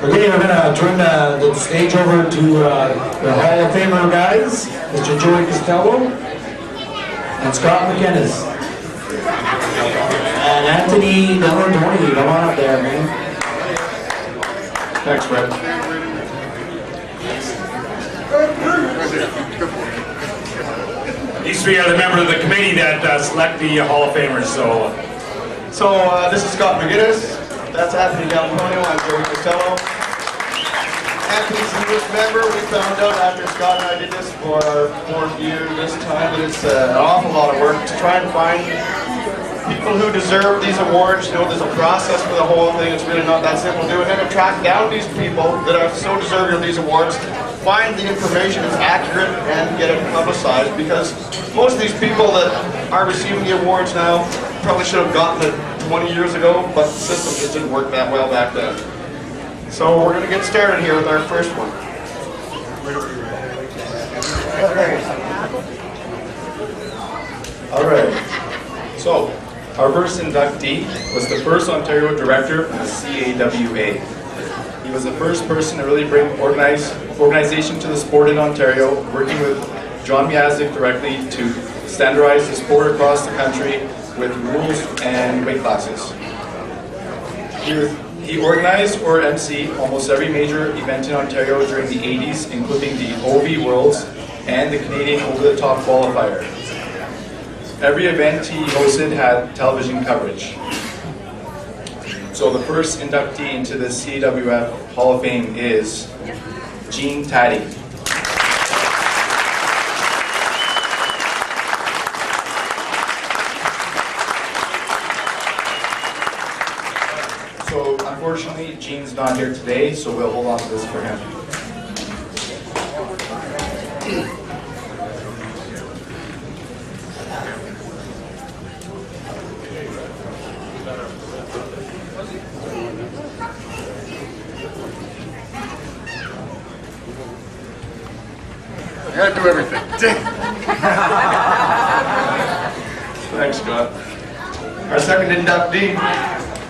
Okay, we're going to turn the stage over to the Hall of Famer guys, Mr. Joey Costello and Scott McInnes. And Anthony Delordoni, come on up there, man. Thanks, Fred. These three are the members of the committee that select the Hall of Famers. So this is Scott McInnes. That's Anthony Delordoni. I'm Joey Costello. Anthony's the newest member. We found out after Scott and I did this for our 4th year this time that it's an awful lot of work to try and find people who deserve these awards. You know, there's a process for the whole thing. It's really not that simple to do. And then to track down these people that are so deserving of these awards, find the information that's accurate and get it publicized, because most of these people that are receiving the awards now probably should have gotten it 20 years ago, but the system just didn't work that well back then. So we're going to get started here with our first one. All right. So our first inductee was the first Ontario director of the CAWA. He was the first person to really bring organization to the sport in Ontario, working with John Miazek directly to standardize the sport across the country with rules and weight classes. He organized or emceed almost every major event in Ontario during the 80s, including the OV Worlds and the Canadian Over-the-Top Qualifier. Every event he hosted had television coverage. So the first inductee into the CAWF Hall of Fame is Gene Taddy. So unfortunately, Gene's not here today, so we'll hold on to this for him. I gotta do everything. Thanks, Scott. Our second inductee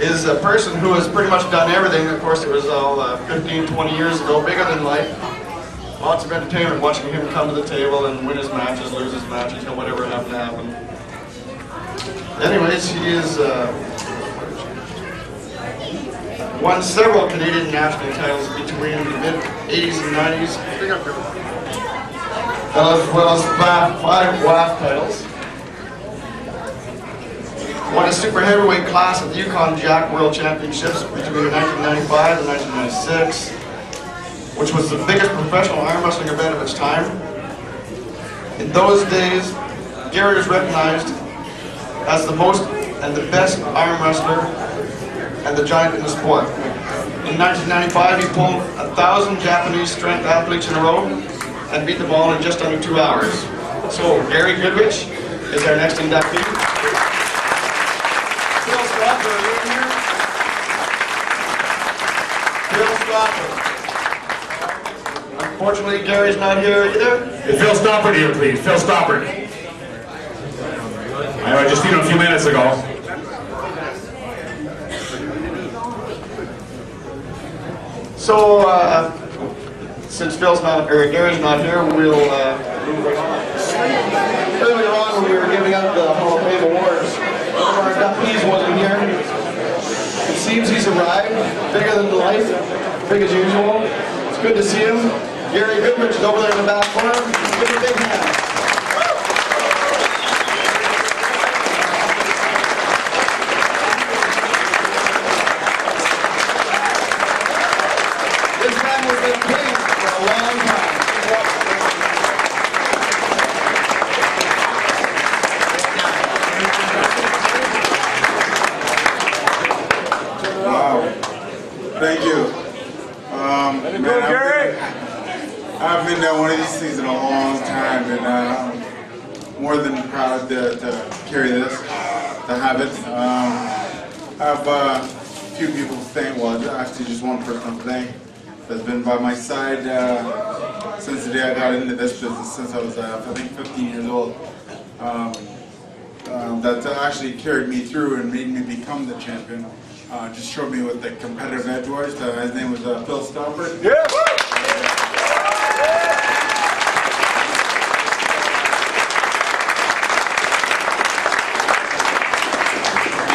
is a person who has pretty much done everything. Of course, it was all 15, 20 years ago, bigger than life. Lots of entertainment watching him come to the table and win his matches, lose his matches, you know, whatever happened to happen. Anyways, he is won several Canadian national titles between the mid-80s and 90s, as well as 5 CAWF titles. Won a super heavyweight class at the Yukon Jack World Championships between 1995 and 1996, which was the biggest professional arm wrestling event of its time. In those days, Gary was recognized as the most and the best arm wrestler and the giant in the sport. In 1995, he pulled 1,000 Japanese strength athletes in a row and beat them all in just under 2 hours. So Gary Goodrich is our next inductee. Phil Stopper, are you in here? Phil Stopper. Unfortunately, Gary's not here either. Is Phil Stoppard here, please? Phil Stoppard. I know, I just seen him a few minutes ago. So, since Gary's not here, we'll move right on. Earlier on, when we were giving out the Hall of Fame awards, one of our inductees wasn't here. It seems he's arrived, bigger than life, big as usual. It's good to see him. Gary Goodrich is over there in the back corner. Give him a big hand. This man has been king for a long time. Wow. Thank you. I've been to one of these things in a long time, and I'm more than proud to carry this, to have it. I have a few people to thank, well, actually just one person to thank that's been by my side since the day I got into this business, since I was, I think, 15 years old. That actually carried me through and made me become the champion. just showed me what the competitive edge was. His name was Phil Stoppard.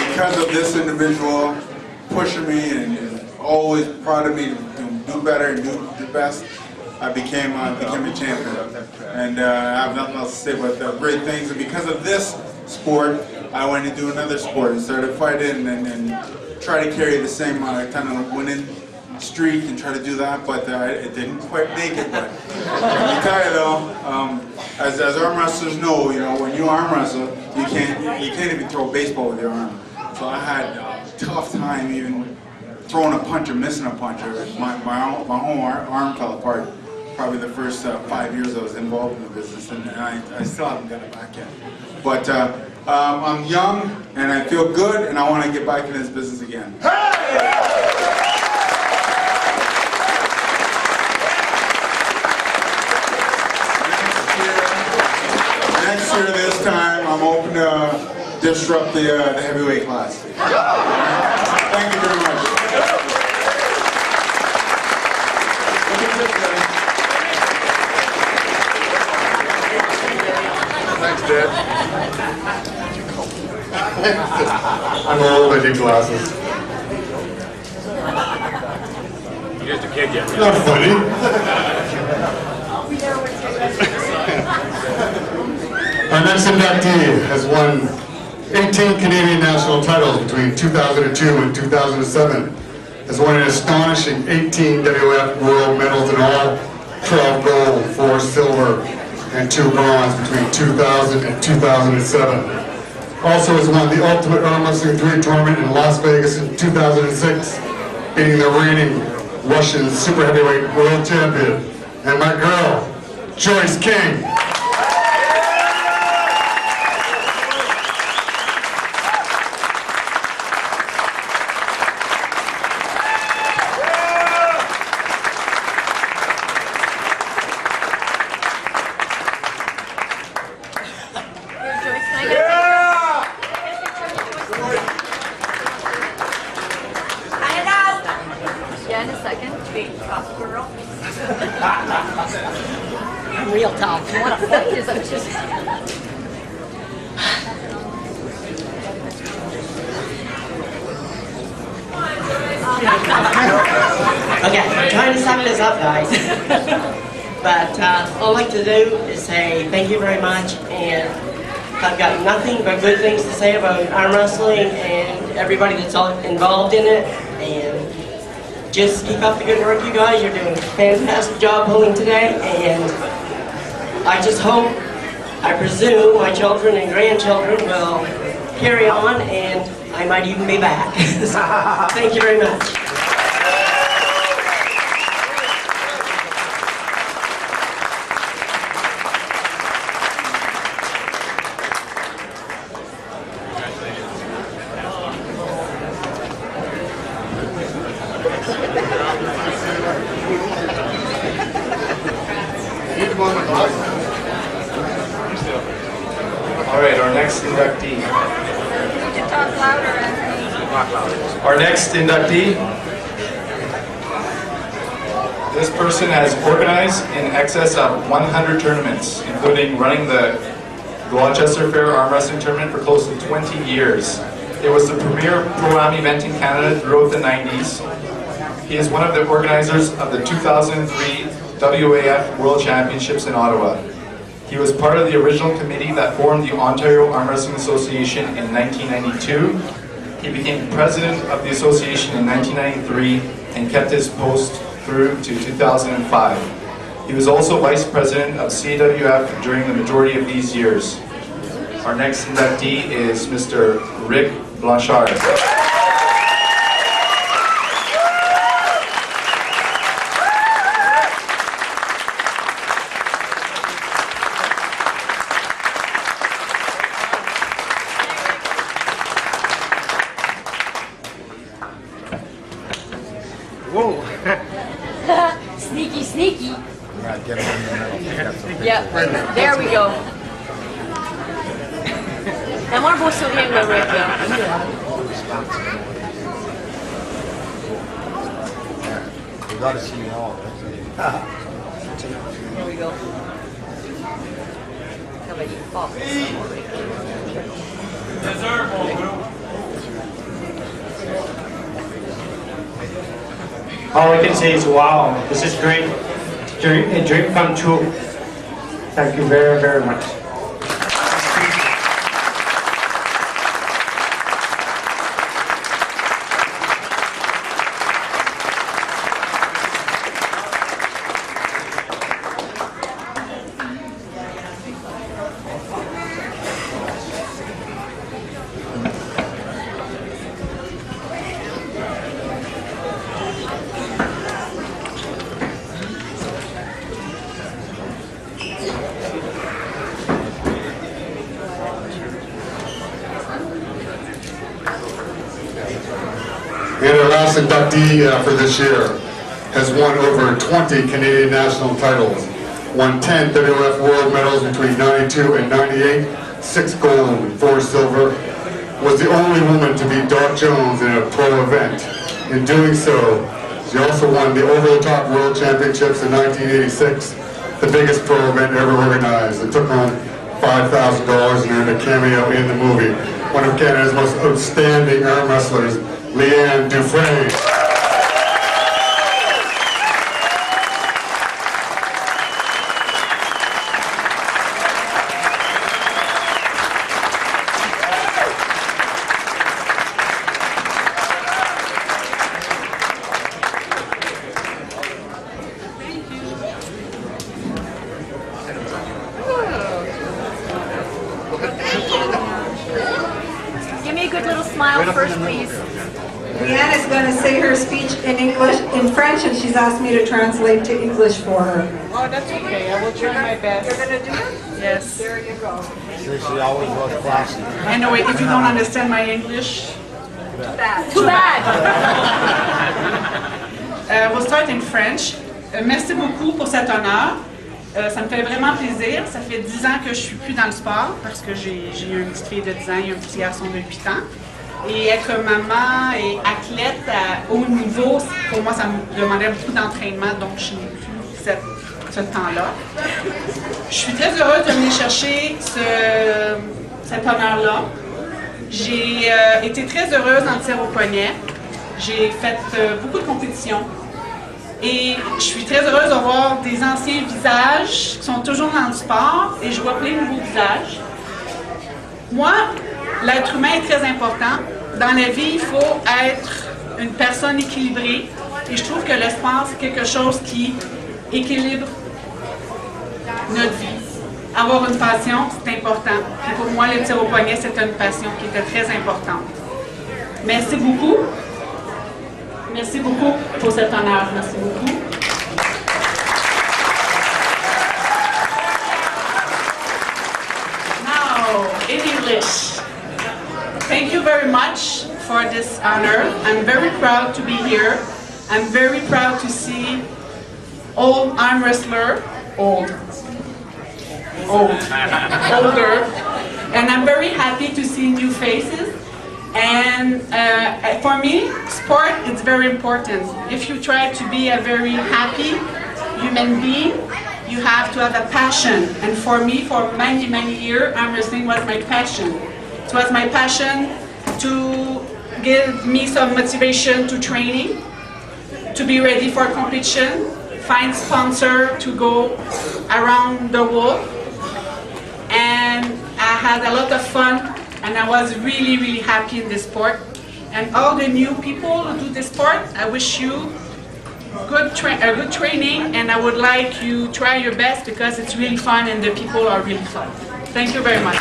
Because of this individual pushing me and always prodding me to do better and do the best, I became a champion. And I have nothing else to say but great things. And because of this sport, I went to do another sport and started fighting and try to carry the same kind of winning streak and try to do that, but it didn't quite make it. But let me tell you though, as arm wrestlers know, when you arm wrestle, you can't even throw a baseball with your arm. So I had a tough time even throwing a punch or missing a punch. My whole arm fell apart. Probably the first 5 years I was involved in the business, and I still haven't got it back yet. But I'm young and I feel good, and I want to get back in this business again. Next year, this time, I'm open to disrupt the heavyweight class. Thank you very much. Thanks, Dad. I'm old, I need glasses. You're just a kid yet. Not funny. Our next inductee has won 18 Canadian national titles between 2002 and 2007. Has won an astonishing 18 WF world medals in all, 12 gold, 4 silver, and 2 bronze between 2000 and 2007. Also has won the Ultimate Arm Wrestling 3 tournament in Las Vegas in 2006, beating the reigning Russian super heavyweight world champion, and my girl, Joyce King. I'm real tough. You want to fight? Is that just... Okay, I'm trying to sum this up, guys. But all I'd like to do is say thank you very much, and I've got nothing but good things to say about arm wrestling and everybody that's all involved in it. And just keep up the good work, you guys. You're doing a fantastic job pulling today, and I just hope, I presume, my children and grandchildren will carry on, and I might even be back. So, thank you very much. All right, our next inductee. Talk louder, Anthony. Our next inductee. This person has organized in excess of 100 tournaments, including running the Gloucester Fair Arm Wrestling Tournament for close to 20 years. It was the premier pro-am event in Canada throughout the 90s. He is one of the organizers of the 2003 WAF World Championships in Ottawa. He was part of the original committee that formed the Ontario Arm Wrestling Association in 1992. He became president of the association in 1993 and kept his post through to 2005. He was also vice president of CAWF during the majority of these years. Our next inductee is Mr. Rick Blanchard. Whoa. Sneaky, sneaky. Yep, there we go. Amor, vou sorrir, meu Rick. got to see me all. Here we go. How about you? All I can say is, wow, this is great. A dream come true. Thank you very, very much. And our last inductee for this year has won over 20 Canadian national titles, won 10 WF World medals between 92 and 98, 6 gold and 4 silver, was the only woman to beat Doc Jones in a pro event. In doing so, she also won the Over-the-Top World Championships in 1986, the biggest pro event ever organized, and took home $5,000 and earned a cameo in the movie. One of Canada's most outstanding arm wrestlers, Leanne Dufresne. Give me a good little smile first, please. Leanne is going to say her speech in English, in French, and she's asked me to translate to English for her. Oh, that's okay. I will try my best. You're going to do it? Yes. There you go. She always was classy. Anyway, if you don't understand my English, Too bad. Too bad. we'll start in French. Merci beaucoup pour cet honneur. Ça me fait vraiment plaisir. Ça fait 10 ans que je suis plus dans le sport parce que j'ai eu une petite fille de 10 ans et un petit garçon de 8 ans. Et être maman et athlète à haut niveau, pour moi, ça me demandait beaucoup d'entraînement, donc je n'ai plus ce temps-là. Je suis très heureuse de venir chercher cet honneur-là. J'ai été très heureuse en tir au poignet. J'ai fait beaucoup de compétitions. Et je suis très heureuse de voir des anciens visages qui sont toujours dans le sport et je vois plein de nouveaux visages. Moi, l'être humain est très important. Dans la vie, il faut être une personne équilibrée. Et je trouve que le sport, c'est quelque chose qui équilibre notre vie. Avoir une passion, c'est important. Et pour moi, le tir au poignet, c'est une passion qui était très importante. Merci beaucoup. Merci beaucoup pour cet honneur. Merci beaucoup. Now, in English. Thank you very much for this honor. I'm very proud to be here. I'm very proud to see old arm wrestler, older. And I'm very happy to see new faces. And for me, sport is very important. If you try to be a very happy human being, you have to have a passion. And for me, for many, many years, arm wrestling was my passion. It was my passion to give me some motivation to training, to be ready for competition, find sponsor to go around the world. And I had a lot of fun. And I was really, really happy in this sport. And all the new people who do this sport, I wish you good training, and I would like you try your best because it's really fun and the people are really fun. Thank you very much.